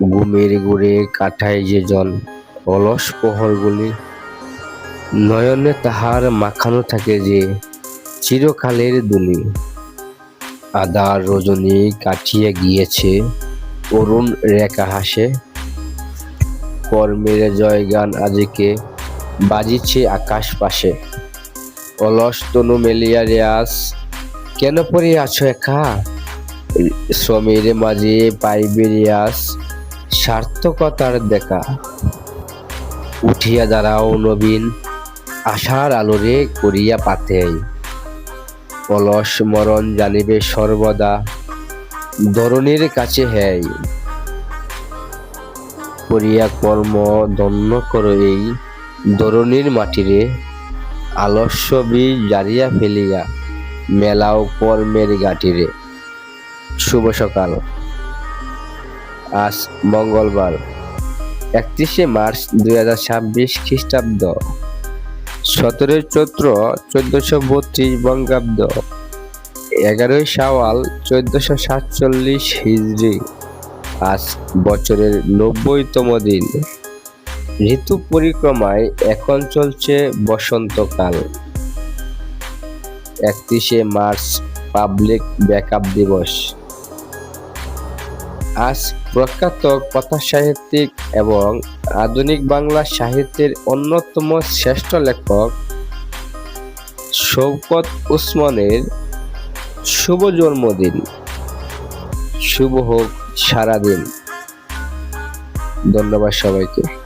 ঘুমের ঘোরে কাটায় যে জন অলস প্রহরগুলি, নয়নে তাহার মাখানো থাকে যে চিরকালের দুলি। আধার রজনী কাটিয়া গিয়েছে, অরুণ রেখা হাসে, কর্মের জয়গান আজিকে বাজিছে আকাশ পাশে। অলস তনু মেলিয়া রেয়াস, কেন পড়ে আছো একা? শ্রমের মাঝে পাইবে রেয়াস, সার্থকতার দেখা। উঠিয়া দাঁড়াও নবীন, আশার আলোরে করিয়া পাতেই। অলস মরণ জানিবে সর্বদা, ধরণীর কাছে হেই। করিয়া কর্ম ধন্য করো এই ধরণীর মাটিরে, আলস্য বীজ জারিয়া ফেলিয়া মেলাও কর্মের ঘাটিরে। শুভ সকাল। আজ মঙ্গলবার 31শে মার্চ 2026 খ্রিস্টাব্দ, 17 চৈত্র 1432 বঙ্গাব্দ, 11 শাওয়াল 1447 হিজরি। আজ বছরের 90তম দিন। ঋতু পরিক্রমায় এখন চলছে বসন্তকাল। 31শে মার্চ পাবলিক ব্যাকআপ দিবস। আজ প্রখ্যাত কথা সাহিত্যিক এবং আধুনিক বাংলা সাহিত্যের অন্যতম শ্রেষ্ঠ লেখক শওকত ওসমানের শুভ জন্মদিন। শুভ হোক সারাদিন। ধন্যবাদ সবাইকে।